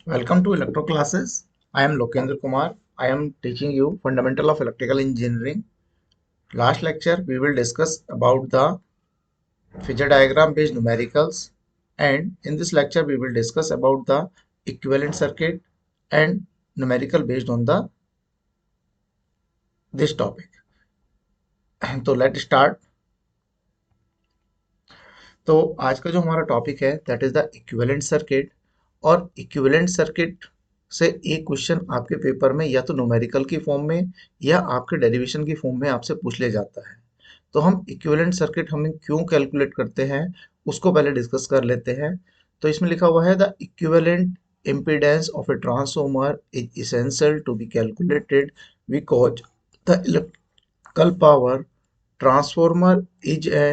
Welcome to Electro Classes. I am Lokendra Kumar. I am teaching you Fundamental of Electrical Engineering. Last lecture we will discuss about the phasor diagram based numericals, and in this lecture we will discuss about the equivalent circuit and numerical based on the this topic. तो let's start. तो आज का जो हमारा topic है that is the equivalent circuit. और equivalent circuit से एक क्वेश्चन आपके पेपर में या तो न्यूमेरिकल की फॉर्म में या आपके डेरिवेशन की फॉर्म में आपसे पूछ ले जाता है। तो हम इक्विवेलेंट सर्किट हमें क्यों कैलकुलेट करते हैं उसको पहले डिस्कस कर लेते हैं। तो इसमें लिखा हुआ है the equivalent impedance of a transformer is essential to be calculated because the electrical power transformer is a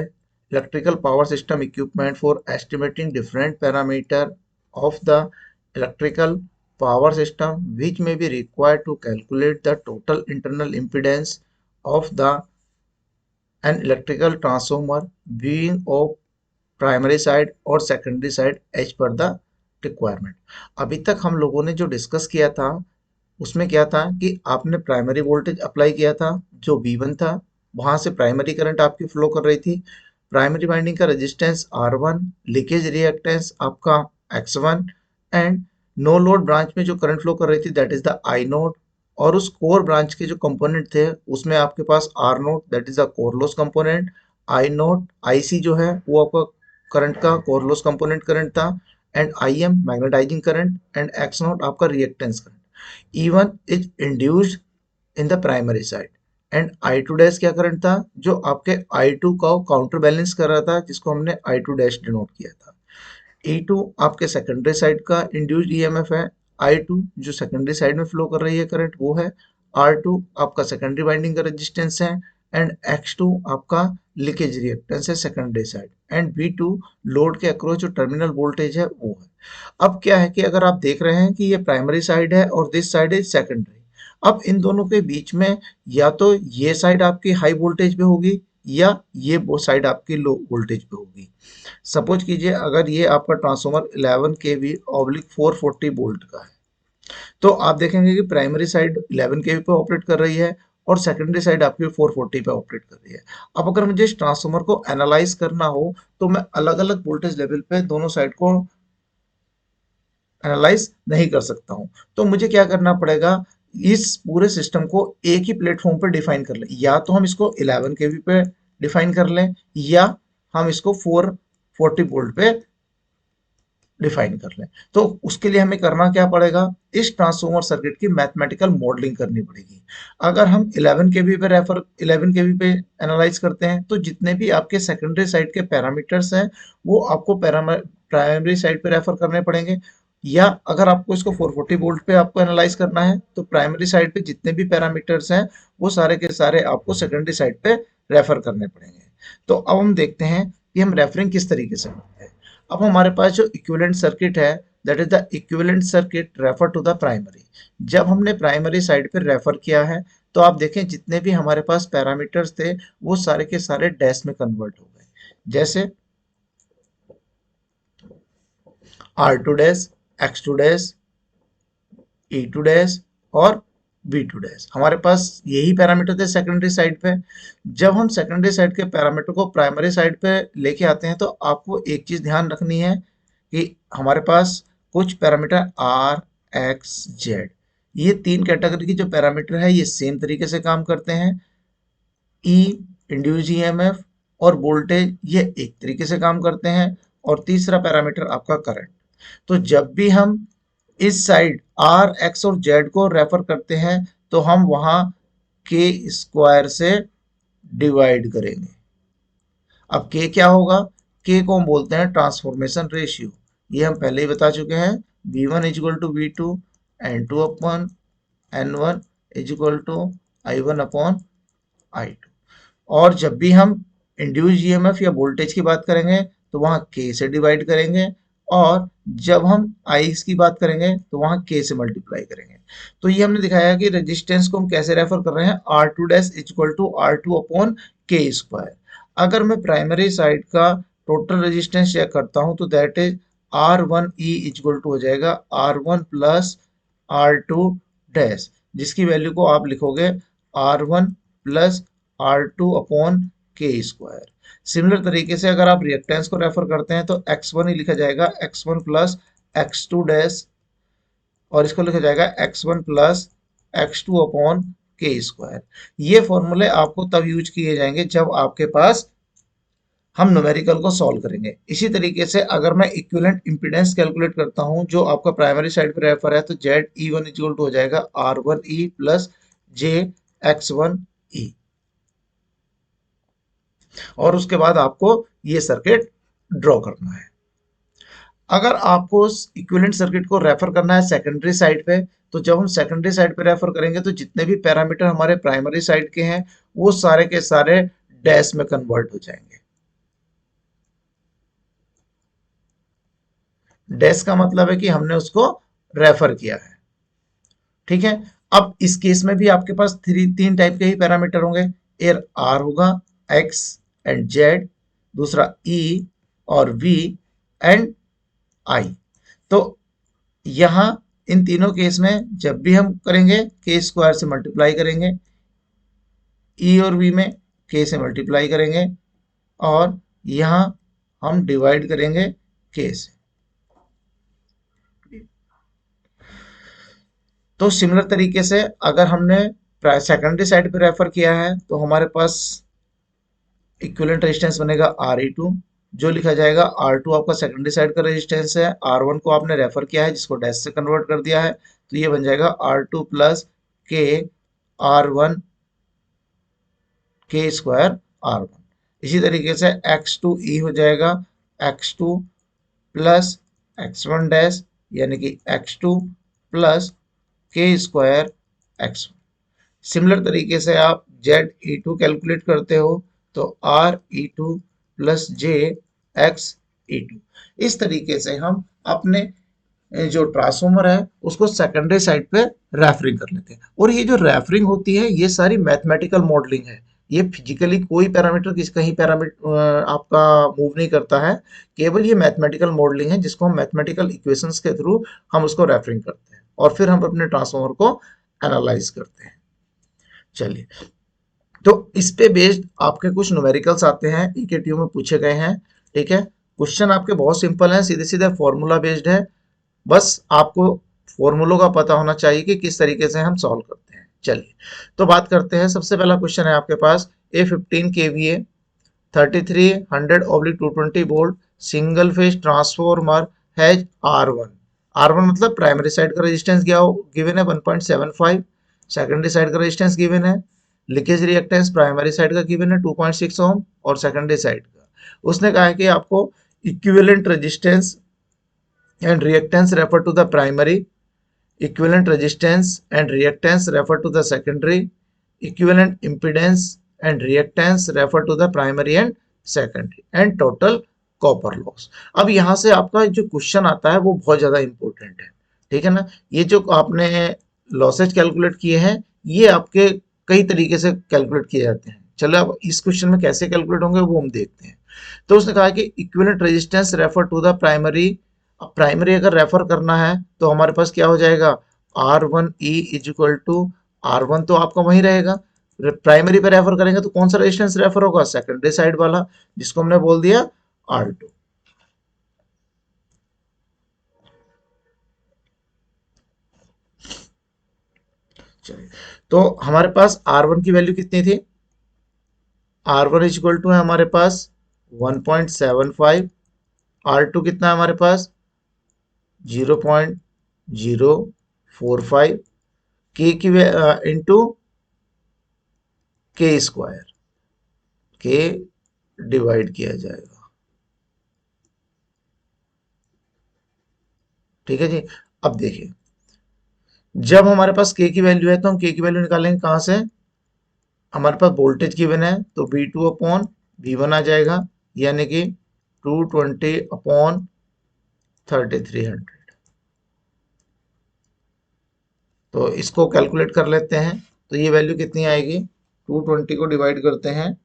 electrical power system equipment for estimating different parameter of the electrical power system which may be required to calculate the total internal impedance of the an electrical transformer being of primary side और secondary side as per the requirement. अभी तक हम लोगों ने जो discuss किया था उसमें क्या था कि आपने प्राइमरी वोल्टेज अप्लाई किया था जो V1 था, वहां से प्राइमरी करंट आपकी फ्लो कर रही थी। प्राइमरी वाइंडिंग का रेजिस्टेंस R1, लीकेज रिएक्टेंस आपका X1 and no load branch में जो करंट फ्लो कर रही थी that is the I node. और उस कोर ब्रांच के जो कंपोनेंट थे उसमें आपके पास R naught that is the core loss component, I naught IC जो है वो आपका करंट का कोर लॉस कंपोनेंट करंट था, and IM magnetising current, and X naught आपका reactance current. E1 is induced in the primary side and I2 dash क्या current था जो आपके I2 का काउंटर बैलेंस कर रहा था जिसको हमने I2 डैश डिनोट किया था। E2 आपके सेकेंडरी साइड का इंड्यूस्ड ईएमएफ है, I2 जो सेकेंडरी साइड में फ्लो कर रही है करंट वो है, R2 आपका सेकेंडरी वाइंडिंग का रेजिस्टेंस है, एंड X2 आपका लीकेज रिएक्टेंस है secondary side, and V2 load के अक्रॉस जो टर्मिनल वोल्टेज है वो है। अब क्या है कि अगर आप देख रहे हैं कि ये प्राइमरी साइड है और दिस साइड इज सेकेंडरी, अब इन दोनों के बीच में या तो ये साइड आपकी हाई वोल्टेज पे होगी या ये वो साइड आपकी लो वोल्टेज पे होगी। सपोज कीजिए अगर ये आपका ट्रांसफार्मर 11 केवी ऑब्लिक 440 वोल्ट का है तो आप देखेंगे कि प्राइमरी साइड 11 केवी पे ऑपरेट कर रही है और सेकेंडरी साइड आपकी 440 पे ऑपरेट कर रही है। अब अगर मुझे इस ट्रांसफार्मर को एनालाइज करना हो तो मैं अलग अलग वोल्टेज लेवल पे दोनों साइड को एनालाइज नहीं कर सकता हूं। तो मुझे क्या करना पड़ेगा, इस पूरे सिस्टम को एक ही प्लेटफॉर्म पे डिफाइन कर लें, या तो हम इसको 11 केवी पे डिफाइन कर लें या हम इसको 440 वोल्ट पे डिफाइन कर लें। तो उसके लिए हमें करना क्या पड़ेगा, इस ट्रांसफॉर्मर सर्किट की मैथमेटिकल मॉडलिंग करनी पड़ेगी। अगर हम 11 केवी पे 11 केवी पे एनालाइज करते हैं तो जितने भी आपके सेकेंडरी साइड के पैरामीटर्स हैं वो आपको प्राइमरी साइड पे रेफर करने पड़ेंगे, या अगर आपको इसको 440 वोल्ट पे आपको एनालाइज करना है तो प्राइमरी साइड पे जितने भी पैरामीटर्स हैं वो सारे के सारे आपको सेकेंडरी साइड पे रेफर करने पड़ेंगे। तो अब हम देखते हैं कि हम रेफरिंग किस तरीके से करते हैं। अब हमारे पास जो इक्विवेलेंट सर्किट है that is the equivalent circuit refer to the primary. जब हमने प्राइमरी साइड पे रेफर किया है तो आप देखें जितने भी हमारे पास पैरामीटर्स थे वो सारे के सारे डैश में कन्वर्ट हो गए, जैसे R2 dash, X2 dash, E2 dash और V2 डैश। हमारे पास यही पैरामीटर थे सेकेंडरी साइड पे। जब हम सेकेंडरी साइड के पैरामीटर को प्राइमरी साइड पे लेके आते हैं तो आपको एक चीज ध्यान रखनी है कि हमारे पास कुछ पैरामीटर R, X, Z, ये तीन कैटेगरी की जो पैरामीटर है ये सेम तरीके से काम करते हैं। E इंड्यूस ईएमएफ और वोल्टेज ये एक तरीके से काम करते हैं, और तीसरा पैरामीटर आपका करंट। तो जब भी हम इस साइड R, X और Z को रेफर करते हैं तो हम वहां के स्क्वायर से डिवाइड करेंगे। अब K क्या होगा, K को हम बोलते हैं ट्रांसफॉर्मेशन रेशियो। ये हम पहले ही बता चुके हैं, V1 is equal to V2 N2 upon N1 is equal to I1 upon I2। और जब भी हम इंड्यूस ईएमएफ या वोल्टेज की बात करेंगे तो वहां K से डिवाइड करेंगे, और जब हम I की बात करेंगे तो वहां K से मल्टीप्लाई करेंगे। तो ये हमने दिखाया कि रेजिस्टेंस को हम कैसे रेफर कर रहे हैं, R2 dash equal to R2 upon K square. अगर मैं प्राइमरी साइड का टोटल रेजिस्टेंस चेक करता हूं तो that is R1E equal to हो जाएगा R1 प्लस R2 डैश, जिसकी वैल्यू को आप लिखोगे R1 प्लस R2 अपॉन के स्क्वायर। सिमिलर तरीके से अगर आप रिएक्टेंस को रेफर करते हैं तो x1 ही लिखा जाएगा x1 प्लस x2 डैश, और इसको लिखा जाएगा x1 प्लस x2 अपॉन के स्क्वायर। ये फॉर्मूले आपको तब यूज किए जाएंगे जब आपके पास हम न्यूमेरिकल को सॉल्व करेंगे। इसी तरीके से अगर मैं इक्विवेलेंट इंपीडेंस कैलकुलेट करता हूं जो आपका प्राइमरी साइड पे रेफर है, तो Z E one equal to हो जाएगा R one E plus J X one E, और उसके बाद आपको ये सर्किट ड्रॉ करना है। अगर आपको इक्विवेलेंट सर्किट को रेफर करना है सेकेंडरी साइड पे, तो जब हम सेकेंडरी साइड पे रेफर करेंगे तो जितने भी पैरामीटर हमारे प्राइमरी साइड के हैं वो सारे के सारे डैश में कन्वर्ट हो जाएंगे। डैश का मतलब है कि हमने उसको रेफर किया है, ठीक है। अब इस केस में भी आपके पास तीन टाइप के ही पैरामीटर होंगे। एक आर होगा, एक्स एंड जेड, दूसरा ई और वी एंड आई। तो यहां इन तीनों केस में जब भी हम करेंगे के स्क्वायर से मल्टीप्लाई करेंगे, ई और वी में के से मल्टीप्लाई करेंगे, और यहां हम डिवाइड करेंगे के से। तो सिमिलर तरीके से अगर हमने सेकेंडरी साइड पे रेफर किया है तो हमारे पास इक्विवेलेंट रेजिस्टेंस बनेगा Re2, जो लिखा जाएगा R2 आपका सेकेंडरी साइड का रेजिस्टेंस है, R1 को आपने रेफर किया है जिसको डैश से कन्वर्ट कर दिया है, तो ये बन जाएगा R2 प्लस के R1 के स्क्वायर R1। इसी तरीके से X2E हो जाएगा X2 प्लस X1 डैश, यानी कि X2 प्लस के स्क्वायर X1। सिमिलर तरीके से आप जेड ई टू कैलकुलेट करते हो तो R E two plus J X E two. इस तरीके से हम अपने जो ट्रांसफॉर्मर है उसको सेकेंडरी साइड पे रेफरिंग कर लेते हैं। और ये जो रेफरिंग होती है ये सारी मैथमेटिकल मॉडलिंग है, ये फिजिकली कोई पैरामीटर कहीं पैरामीटर आपका मूव नहीं करता है, केवल ये मैथमेटिकल मॉडलिंग है जिसको हम मैथमेटिकल इक्वेशंस के थ्रू हम उसको रेफरिंग करते हैं और फिर हम अपने ट्रांसफॉर्मर को एनालाइज करते हैं। चलिए, तो इस पे बेस्ड आपके कुछ न्यूमेरिकल्स आते हैं, ईकेटीयू में पूछे गए हैं, ठीक है। क्वेश्चन आपके बहुत सिंपल हैं, सीधे सीधे फॉर्मूला बेस्ड है, बस आपको फॉर्मूलों का पता होना चाहिए कि किस तरीके से हम सॉल्व करते हैं। चलिए, तो बात करते हैं। सबसे पहला क्वेश्चन है आपके पास A15 KVA 3300/220 volt single phase transformer has R1। R1 मतलब प्राइमरी साइड का रेजिस्टेंस गिवन है 1.75, सेकेंडरी साइड का रेजिस्टेंस गिवन है, लीकेज रिएक्टेंस प्राइमरी साइड का गिवन है 2.6 ओम और सेकेंडरी साइड का। उसने कहा है कि आपको equivalent resistance and reactance refer to the primary, equivalent resistance and reactance refer to the secondary, equivalent impedance and reactance refer to the primary and secondary, and total copper loss। अब यहां से आपका जो क्वेश्चन आता है वो बहुत ज्यादा इंपॉर्टेंट है, ठीक है ना। ये जो आपने लॉसेज कैलकुलेट किए हैं ये आपके कई तरीके से कैलकुलेट किए जाते हैं। चलो अब इस क्वेश्चन में कैसे कैलकुलेट होंगे वो हम देखते हैं। तो उसने कहा कि equivalent resistance refer to the primary. अब प्राइमरी अगर रेफर करना है तो हमारे पास क्या हो जाएगा, R1E is equal to R1 तो आपका वही रहेगा, प्राइमरी पे रेफर करेंगे तो कौन सा रेजिस्टेंस रेफर होगा, सेकेंडरी साइड वाला, जिसको हमने बोल दिया R2। चलिए, तो हमारे पास R1 की वैल्यू कितनी थी, R1 इज इक्वल टू है हमारे पास 1.75, R2 कितना है हमारे पास 0.045, के की इंटू के स्क्वायर, के डिवाइड किया जाएगा, ठीक है जी। अब देखिए, जब हमारे पास के की वैल्यू है तो हम के की वैल्यू निकालेंगे कहां से, हमारे पास वोल्टेज गिवन है तो V2 अपॉन V1 आ जाएगा, यानी कि 220 अपॉन 3300। तो इसको कैलकुलेट कर लेते हैं, तो ये वैल्यू कितनी आएगी, 220 को डिवाइड करते हैं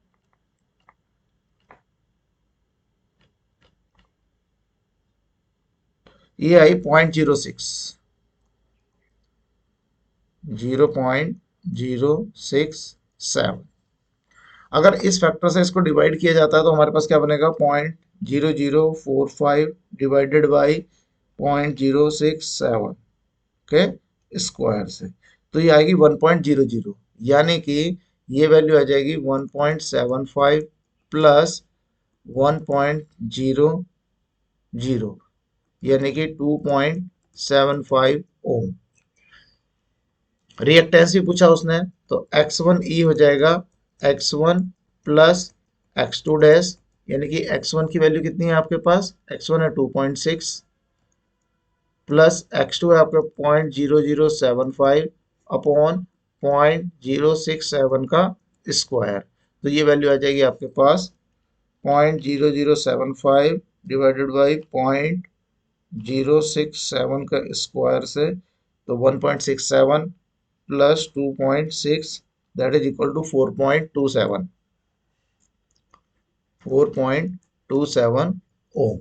ये आई 0.067। अगर इस फैक्टर से इसको डिवाइड किया जाता है तो हमारे पास क्या बनेगा, 0.0045 डिवाइडेड बाई 0.067 के स्क्वायर से, तो ये आएगी 1.00, यानी कि ये वैल्यू आ जाएगी 1.75 प्लस 1.00, यानी कि 2.75 ओम। रिएक्टेंस भी पूछा उसने, तो x1 हो जाएगा x1 प्लस x2 डैश, यानी कि x1 की वैल्यू कितनी है आपके पास, x1 है 2.6 प्लस x2 है आपका 0.0075 अपॉन 0.067 का स्क्वायर, तो ये वैल्यू आ जाएगी आपके पास 0.0075 डिवाइडेड बाई 0.067 का स्क्वायर से, तो 1.67 plus 2.6 that is equal to 4.27 ohm.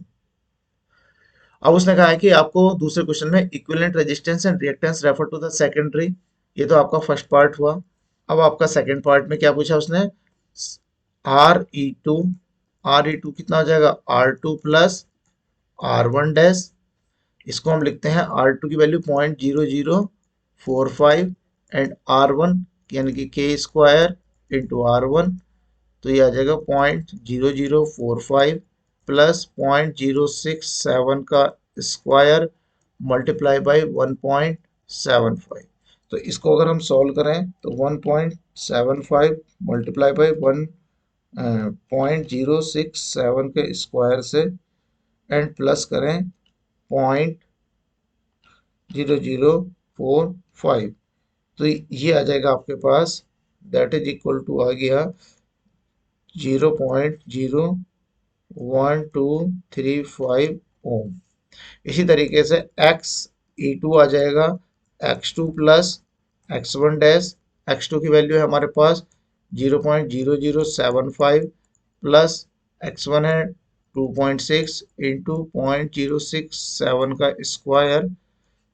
अब उसने कहा है कि आपको दूसरे क्वेश्चन में equivalent resistance and reactance refer to the secondary, ये तो आपका फर्स्ट पार्ट हुआ। अब आपका सेकंड पार्ट में क्या पूछा उसने, आर ई टू कितना हो जाएगा, R2 प्लस R1 डैश, इसको हम लिखते हैं R2 की वैल्यू 0.0045 एंड R1 यानी कि के स्क्वायर इंटू R1, तो ये आ जाएगा 0.0045 प्लस 0.067 का स्क्वायर मल्टीप्लाई बाई 1.75, तो इसको अगर हम सॉल्व करें तो 1.75 मल्टीप्लाई बाई 1.067 के स्क्वायर से एंड प्लस करें 0.0045, तो ये आ जाएगा आपके पास, दैट इज इक्वल टू आ गया 0.01235 ओम। इसी तरीके से x e2 आ जाएगा x2 plus x1 dash, x2 की वैल्यू है हमारे पास 0.0075 प्लस x1 है 2.6 इंटू 0.067 का स्क्वायर,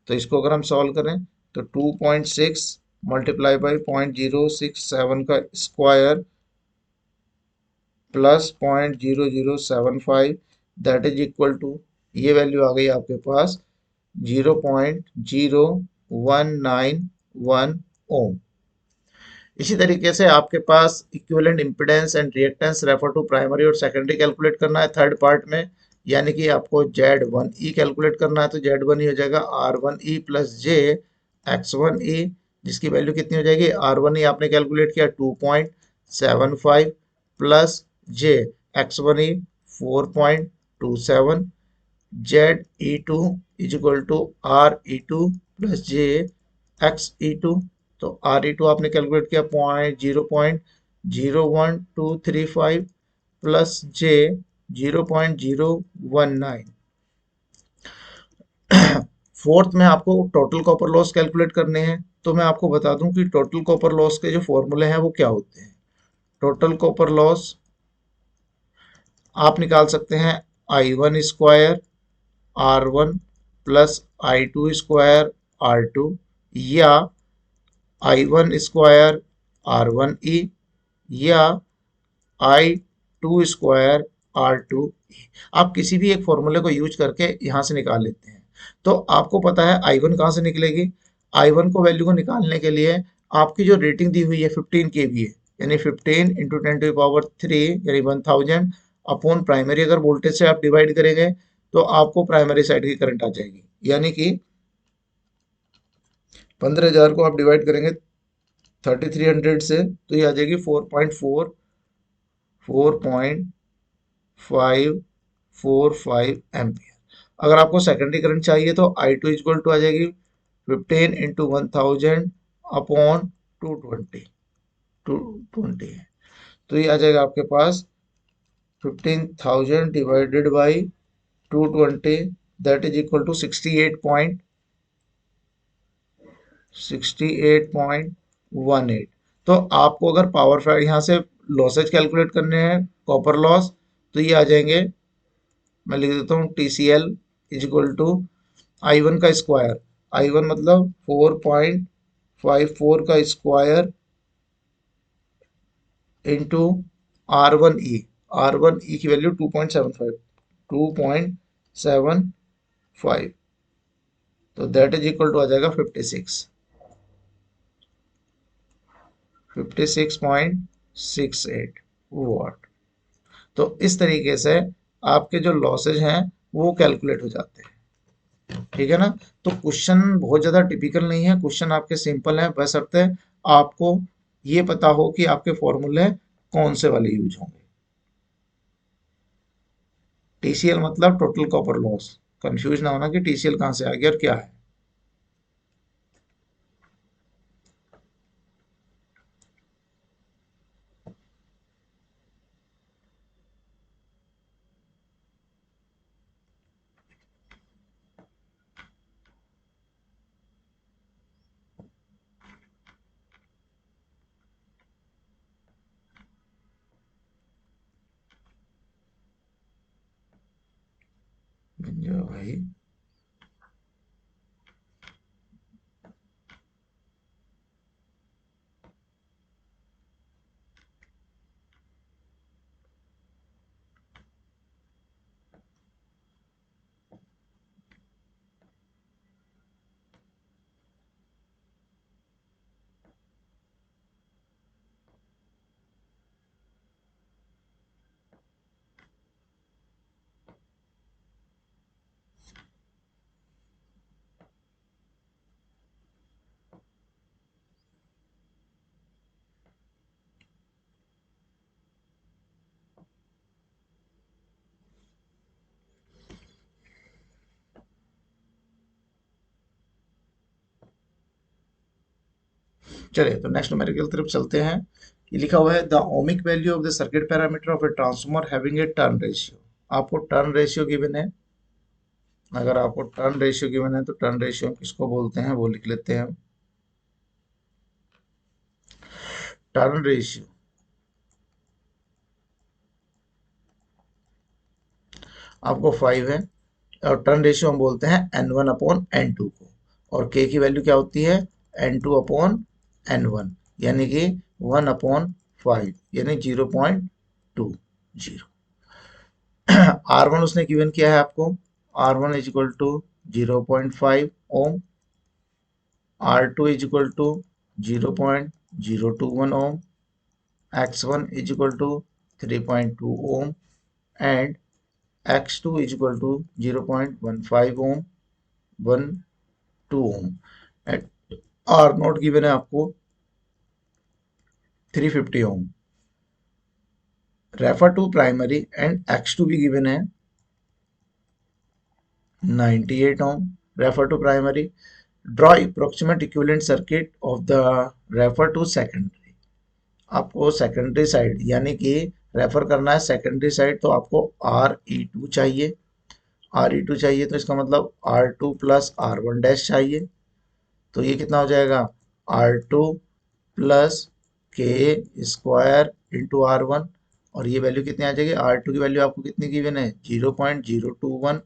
तो इसको अगर हम सॉल्व करें तो 2.6 मल्टीप्लाई बाई 0.067 का square plus 0.0075 that is equal to, ये वैल्यू आ गई आपके पास 0.0191 ओम। इसी तरीके से आपके पास equivalent impedance and reactance refer to primary और सेकेंडरी कैलकुलेट करना है थर्ड पार्ट में, यानी कि आपको Z1E कैलकुलेट करना है, तो Z1E हो जाएगा R1E प्लस जे X1E, जिसकी वैल्यू कितनी हो जाएगी, R1E आपने कैलकुलेट किया 2.75 plus J X1E 4.27, ZE2 is equal to RE2 plus J XE2, तो RE2 आपने कैलकुलेट किया 0.01235 प्लस जे 0.019। फोर्थ में आपको टोटल कॉपर लॉस कैलकुलेट करने हैं, तो मैं आपको बता दूं कि टोटल कॉपर लॉस के जो फॉर्मूले हैं वो क्या होते हैं। टोटल कॉपर लॉस आप निकाल सकते हैं I1 square R1 plus I2 square R2, या I1 स्क्वायर R1E, या I2 स्क्वायर R2E। आप किसी भी एक फॉर्मूले को यूज करके यहाँ से निकाल लेते हैं। तो आपको पता है I1 कहाँ से निकलेगी, I1 को वैल्यू को निकालने के लिए आपकी जो रेटिंग दी हुई है 15 kVA, यानी 15 इंटू 10⁻³ यानी 1000 अपॉन प्राइमरी, अगर वोल्टेज से आप डिवाइड करेंगे तो आपको प्राइमरी साइड की करंट आ जाएगी, यानी कि 15,000 को आप डिवाइड करेंगे 3300 से, तो ये आ जाएगी 4.45 एम्पियर। अगर आपको सेकेंडरी करंट चाहिए तो I2 इक्वल टू आ जाएगी 15 इंटू 1000 अपॉन 220 है, तो ये आ जाएगा आपके पास 15,000 divided by 220 that is equal to 68.18। तो आपको अगर पावर फैक्टर यहाँ से लॉसेज कैलकुलेट करने हैं कॉपर लॉस, तो ये आ जाएंगे, मैं लिख देता हूँ TCL is equal to I1 का स्क्वायर, I1 मतलब 4.54 का स्क्वायर इंटू R1E, R1E की वैल्यू 2.75, 2.75, तो दैट इज इक्वल टू आ जाएगा 56.68 वाट। तो इस तरीके से आपके जो लॉसेज हैं वो कैलकुलेट हो जाते हैं। ठीक है ना। तो क्वेश्चन बहुत ज्यादा टिपिकल नहीं है, क्वेश्चन आपके सिंपल है, बशर्ते आपको ये पता हो कि आपके फॉर्मूले कौन से वाले यूज होंगे। टीसीएल मतलब टोटल कॉपर लॉस, कंफ्यूज ना होना कि टीसीएल कहां से आ गया और क्या है। जो भाई चलिए तो नेक्स्ट न्यूमेरिकल की तरफ चलते हैं। ये लिखा हुआ है the ohmic value of the circuit parameter of A transformer having a turn ratio. आपको टर्न रेशियो गिवन है। अगर आपको टर्न रेशियो गिवन है तो टर्न रेशियो किसको बोलते हैं वो लिख लेते हैं। टर्न रेशियो आपको 5 है, और टर्न रेशियो हम बोलते हैं N1 अपॉन N2 को, और K की वैल्यू क्या होती है N2 अपॉन N1, यानी कि 1/5, यानी 0.20। R1 उसने गिवन किया है आपको, R1 is equal to 0.5 ohm, R2 is equal to 0.021 ohm, X1 is equal to 3.2 ohm, and X2 is equal to 0.15 ohm, 1 2 ohm, and R naught given है आपको 350 ohm। Refer to primary and X2 भी given है 98 ohm। Refer to primary, draw approximate equivalent circuit of the refer to secondary. आपको secondary side यानी कि refer करना है secondary side, तो आपको RE2 चाहिए, RE2 चाहिए, तो इसका मतलब R2 प्लस R1 डैश चाहिए। तो ये कितना हो जाएगा R2 प्लस के स्क्वायर इंटू R1, और ये वैल्यू कितनी आ जाएगी, R2 की वैल्यू आपको कितनी गिवन है 0.021,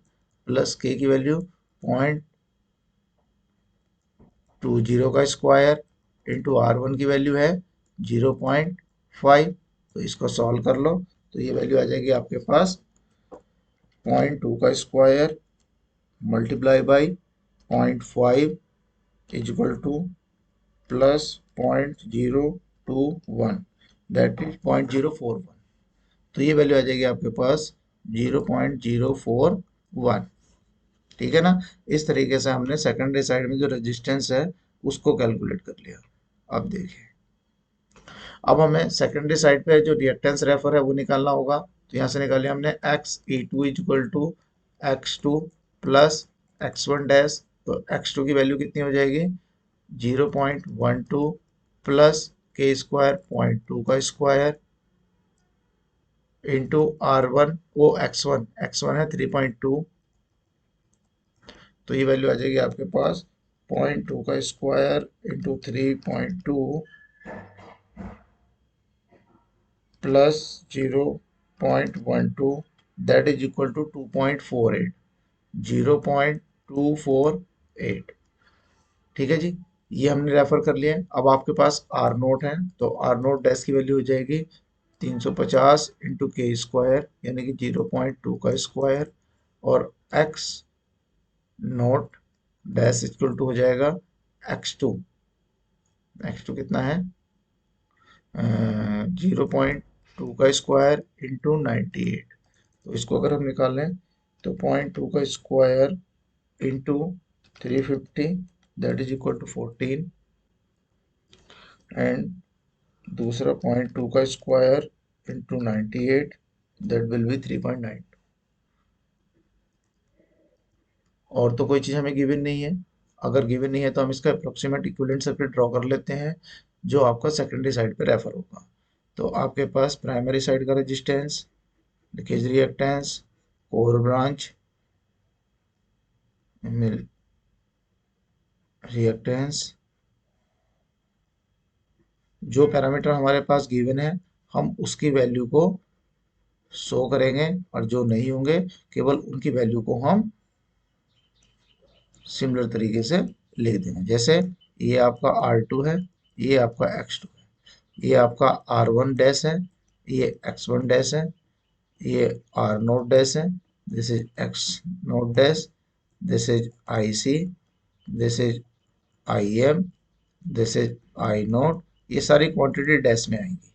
प्लस के की वैल्यू 0.20 का स्क्वायर इंटू R1 की वैल्यू है 0.5। तो इसको सॉल्व कर लो, तो ये वैल्यू आ जाएगी आपके पास 0.2 का square multiply by 0.5 is equal two plus 0.021, that is 0.041। तो ये वैल्यू आ जाएगी आपके पास 0.041। ठीक है ना। इस तरीके से हमने सेकेंडरी साइड में जो रेजिस्टेंस है उसको कैलकुलेट कर लिया। अब देखिए, अब हमें सेकेंडरी साइड पे जो रिएक्टेंस रेफर है वो निकालना होगा। तो यहाँ से निकाल लिया हमने Xe2 is equal to X2 plus X1 dash. तो X2 की वैल्यू कितनी हो जाएगी 0.12 प्लस के स्क्वायर 0.2 का स्क्वायर इंटू R1 वो X1 है 3.2। तो ये वैल्यू आ जाएगी आपके पास 0.2 का square into 3.2 plus 0.12, that is equal to 2.48, 248। ठीक है जी, ये हमने रेफर कर लिया है। अब आपके पास आर नोट है, तो आर नोट डैश की वैल्यू हो जाएगी 350 इंटू के स्क्वायर, यानी कि 0.2 का स्क्वायर, और X naught dash equal to हो जाएगा x2। x2 कितना है, 0.2 का स्क्वायर इंटू 98। तो इसको अगर हम निकालें तो 0.2 का square into 350, that is equal to 14, and दूसरा 0.2 का square into 98, that will be 3.9। और तो कोई चीज़ हमें गिवन नहीं है। अगर गिवन नहीं है तो हम इसका अप्रोक्सीमेट इक्विवेलेंट सर्किट ड्रॉ कर लेते हैं, जो आपका सेकेंडरी साइड पे रेफर होगा। तो आपके पास प्राइमरी साइड का resistance, leakage reactance, core branch मिल रिएक्टेंस, जो पैरामीटर हमारे पास गिवन है हम उसकी वैल्यू को शो करेंगे, और जो नहीं होंगे केवल उनकी वैल्यू को हम सिमिलर तरीके से लिख देंगे। जैसे ये आपका R2 है, ये आपका X2 है, ये आपका R1 डैश है, ये X1 डैश है, ये R नोट डैश है, this is X note dash, this is IC, this is IM, this is I note. ये सारी क्वांटिटी डैश में आएंगी।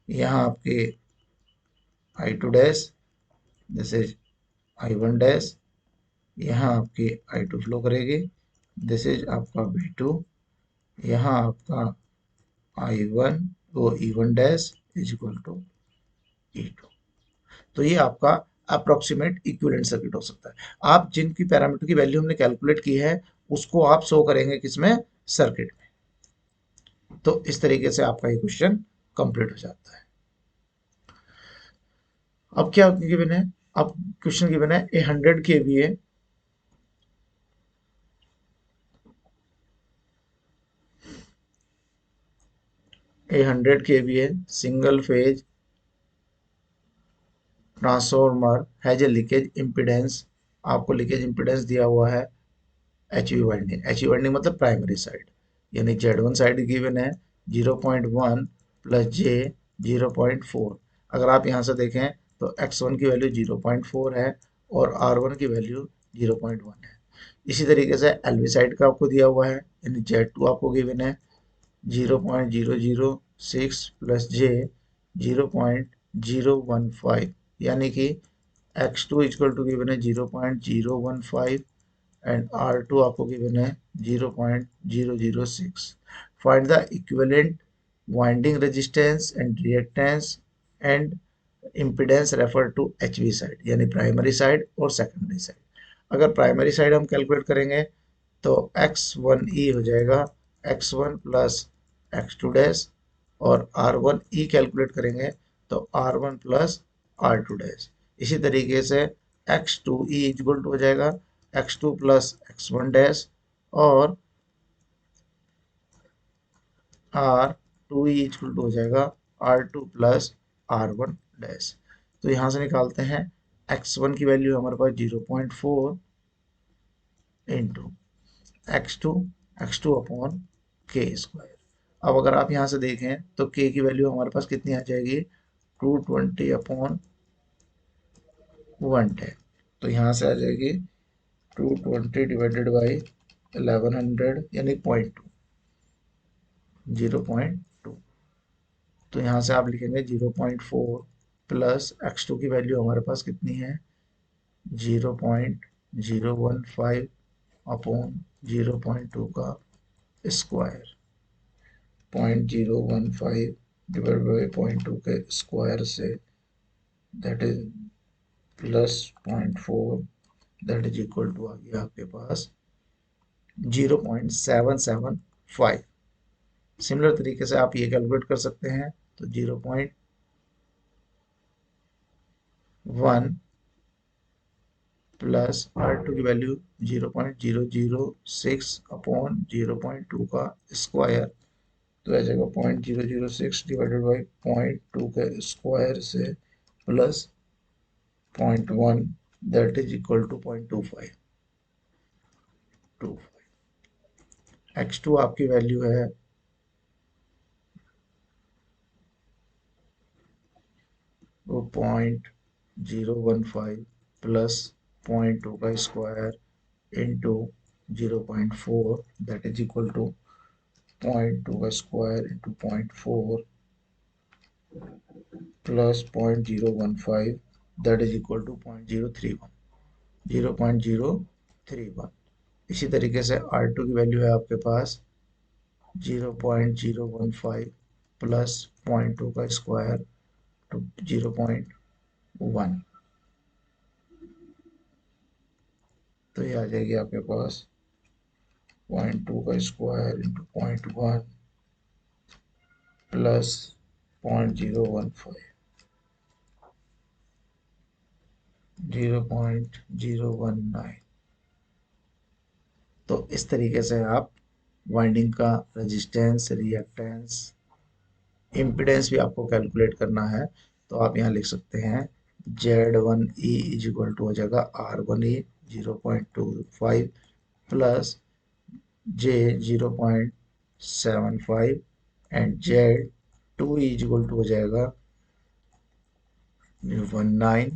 यहाँ आपके I2 dash, this is I1 dash, यहाँ आपकी I2 फ्लो करेगी, दिस इज आपका V2, यहाँ आपका I1 वो E1 dash is equal to E2। तो ये आपका अप्रोक्सीमेट इक्विवेलेंट सर्किट हो सकता है। आप जिनकी पैरामीटर की वैल्यू हमने कैलकुलेट की है उसको आप शो करेंगे किसमें, सर्किट में। तो इस तरीके से आपका ये क्वेश्चन कंप्लीट हो जाता है। अब क्या गिवन है, अब क्वेश्चन गिवन है ए 100 kVA A 100 kVA single phase transformer has a leakage impedance. आपको लीकेज इम्पीडेंस दिया हुआ है H we winding, H we winding मतलब प्राइमरी साइड, यानी Z1 साइड गिवन है 0.1 प्लस जे 0.4। अगर आप यहाँ से देखें तो X1 की वैल्यू 0.4 है और R1 की वैल्यू 0.1 है। इसी तरीके से LV साइड का आपको दिया हुआ है, यानी Z2 आपको गिवन है 0.006 प्लस जे 0.015, यानी कि X2 इक्वल टू गिवन है 0.015 एंड R2 आपको गिवन है 0.006। Find the equivalent winding resistance and reactance and impedance refer to HV side, यानी प्राइमरी साइड और सेकेंडरी साइड। अगर प्राइमरी साइड हम कैलकुलेट करेंगे तो X1E हो जाएगा X1 प्लस X2 डैश, और R1E कैलकुलेट करेंगे तो R1 प्लस R2 डैश। इसी तरीके से X2E इक्वल टू हो जाएगा X2 प्लस X1 डैश, और R2E इक्वल टू हो जाएगा R2 प्लस R1 डैश। तो यहाँ से निकालते हैं X1 की वैल्यू हमारे पास 0.4 इंटू X2, X2 अपॉन के स्क्वायर। अब अगर आप यहाँ से देखें तो के की वैल्यू हमारे पास कितनी आ जाएगी, 220 अपॉन 110। तो यहाँ से आ जाएगी 220 डिवाइडेड बाई 1100, यानी 0.2, 0.2। तो यहाँ से आप लिखेंगे 0.4 प्लस X2 की वैल्यू हमारे पास कितनी है, 0.015 अपॉन 0.2 का स्क्वायर, 0.015 डिवाइड बाई 0.2 के स्क्वायर से, that is plus 0.4, that is equal to आ गया आपके पास 0.775। सिमिलर तरीके से आप ये कैलकुलेट कर सकते हैं, तो 0.1 प्लस R2 की वैल्यू 0.006 अपॉन 0.2 का स्क्वायर, तो आ जाएगा 0.006 डिवाइडेड बाई 0.2 के स्क्वायर से plus 0.1, that is equal to 0.25। x2 आपकी वैल्यू है वो 0.015 प्लस 0.2 का square into 0.4 that is equal to 0.2 का square into 0.4 plus 0.015 that is equal to 0.031 0.031। इसी तरीके से R2 की वैल्यू है आपके पास 0.015 प्लस 0.2 का स्क्वायर टू 0.1, तो ये आ जाएगी आपके पास 0.2 का स्क्वायर इंटू 0.1 प्लस 0.015 0.019। तो इस तरीके से आप वाइंडिंग का रेजिस्टेंस, रिएक्टेंस, इम्पिडेंस भी आपको कैलकुलेट करना है। तो आप यहाँ लिख सकते हैं Z1E इज इक्वल टू हो जाएगा R1E 0.25 plus J 0.75 and Z2E is equal to हो जाएगा 19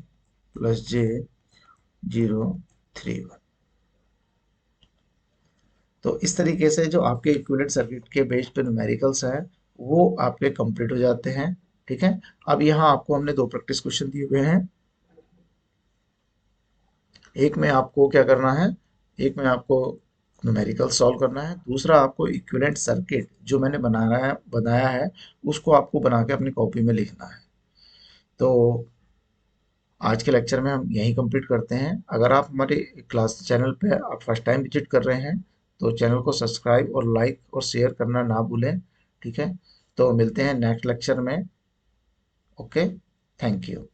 प्लस J 031। तो इस तरीके से जो आपके इक्विवेलेंट सर्किट के बेस पे न्यूमेरिकल्स हैं वो आपके कंप्लीट हो जाते हैं। ठीक है, अब यहाँ आपको हमने दो प्रैक्टिस क्वेश्चन दिए हुए हैं। एक में आपको क्या करना है, एक में आपको न्यूमेरिकल सॉल्व करना है, दूसरा आपको इक्विवेलेंट सर्किट जो मैंने बनाया है उसको आपको बना के अपनी कॉपी में लिखना है। तो आज के लेक्चर में हम यहीं कंप्लीट करते हैं। अगर आप हमारे क्लास चैनल पे आप फर्स्ट टाइम विजिट कर रहे हैं तो चैनल को सब्सक्राइब और लाइक और शेयर करना ना भूलें। ठीक है, तो मिलते हैं नेक्स्ट लेक्चर में। Okay, thank you.